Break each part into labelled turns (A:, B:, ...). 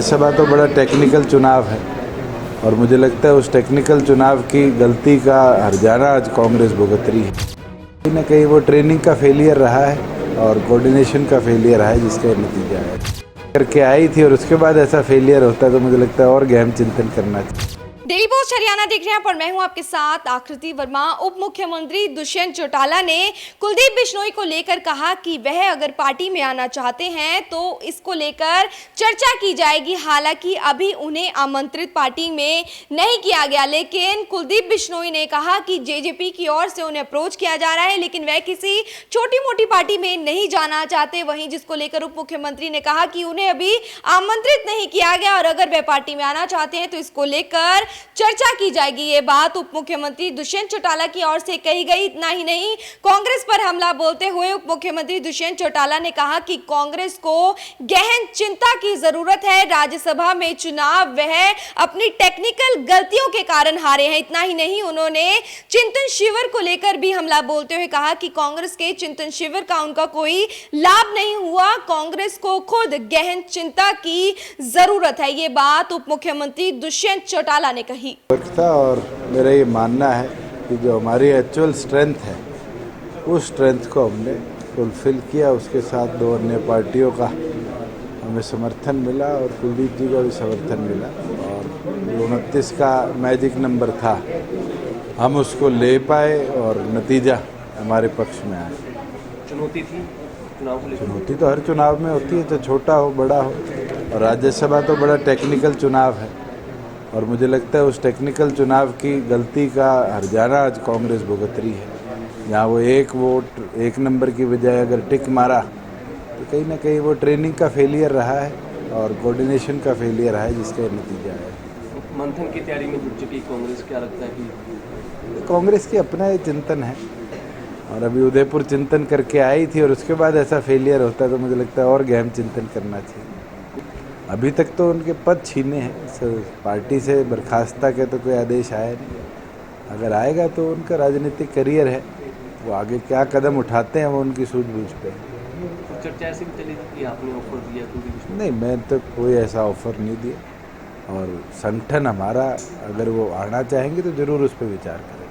A: राज्यसभा तो बड़ा टेक्निकल चुनाव है और मुझे लगता है उस टेक्निकल चुनाव की गलती का हर्जाना आज कांग्रेस भुगत रही है। कहीं ना कहीं वो ट्रेनिंग का फेलियर रहा है और कोऑर्डिनेशन का फेलियर रहा है, जिसका ये नतीजा है। करके आई थी और उसके बाद ऐसा फेलियर होता है तो मुझे लगता है और गहन चिंतन करना चाहिए।
B: डेली पोस्ट हरियाणा देख रहे हैं पर मैं हूं आपके साथ आकृति वर्मा। उप मुख्यमंत्री दुष्यंत चौटाला ने कुलदीप बिश्नोई को लेकर कहा कि वह अगर पार्टी में आना चाहते हैं तो इसको लेकर चर्चा की जाएगी। हालांकि अभी उन्हें आमंत्रित पार्टी में नहीं किया गया, लेकिन कुलदीप बिश्नोई ने कहा कि जेजेपी की ओर से उन्हें अप्रोच किया जा रहा है, लेकिन वह किसी छोटी मोटी पार्टी में नहीं जाना चाहते। वहीं जिसको लेकर उप मुख्यमंत्री ने कहा कि उन्हें अभी आमंत्रित नहीं किया गया और अगर वह पार्टी में आना चाहते हैं तो इसको लेकर चर्चा की जाएगी। ये बात उप मुख्यमंत्री दुष्यंत चौटाला की ओर से कही गई। इतना ही नहीं, कांग्रेस पर हमला बोलते हुए उप मुख्यमंत्री दुष्यंत चौटाला ने कहा कि कांग्रेस को गहन चिंता की जरूरत है। राज्यसभा में चुनाव वह अपनी टेक्निकल गलतियों के कारण हारे हैं। इतना ही नहीं, उन्होंने चिंतन शिविर को लेकर भी हमला बोलते हुए कहा कि कांग्रेस के चिंतन शिविर का उनका कोई लाभ नहीं हुआ। कांग्रेस को खुद गहन चिंता की जरूरत है। ये बात उप मुख्यमंत्री दुष्यंत चौटाला ने कही
A: था और मेरा ये मानना है कि जो हमारी एक्चुअल स्ट्रेंथ है उस स्ट्रेंथ को हमने फुलफिल किया। उसके साथ दो अन्य पार्टियों का हमें समर्थन मिला और कुलदीप जी का भी समर्थन मिला और 29 का मैजिक नंबर था, हम उसको ले पाए और नतीजा हमारे पक्ष में आया।
C: चुनौती थी चुनाव को लेकर?
A: चुनौती तो हर चुनाव में होती है, तो छोटा हो बड़ा हो, और राज्यसभा तो बड़ा टेक्निकल चुनाव है और मुझे लगता है उस टेक्निकल चुनाव की गलती का हर्जाना आज कांग्रेस भुगत रही है। जहाँ वो एक वोट एक नंबर की बजाय अगर टिक मारा तो कहीं ना कहीं वो ट्रेनिंग का फेलियर रहा है और कोऑर्डिनेशन का फेलियर रहा है, जिसका नतीजा है।
C: मंथन की तैयारी में जुट चुकी कांग्रेस, क्या लगता है कि
A: कांग्रेस की अपना ये चिंतन है और अभी उदयपुर चिंतन करके आई थी और उसके बाद ऐसा फेलियर होता है तो मुझे लगता है और गहन चिंतन करना चाहिए। अभी तक तो उनके पद छीने हैं, पार्टी से बर्खास्ता के तो कोई आदेश आया नहीं। अगर आएगा तो उनका राजनीतिक करियर है, वो आगे क्या कदम उठाते हैं वो उनकी सूझबूझ पे है।
C: चर्चा ऐसी भी चली थी कि आपने ऑफर दिया?
A: नहीं, मैं तो कोई ऐसा ऑफर नहीं दिया और संगठन हमारा अगर वो आना चाहेंगे तो जरूर उस पर विचार करें।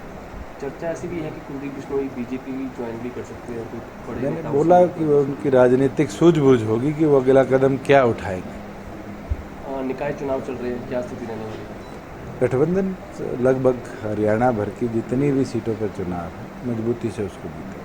C: चर्चा ऐसी भी है कि कुलदीप बिश्नोई बीजेपी ज्वाइन भी कर सकते हैं।
A: मैंने बोला कि वो उनकी राजनीतिक सूझबूझ होगी कि वो अगला कदम क्या उठाएंगे।
C: निकाय चुनाव चल रहे हैं, क्या स्थिति रहने वाली है?
A: गठबंधन लगभग हरियाणा भर की जितनी भी सीटों पर चुनाव है मजबूती से उसको जीते।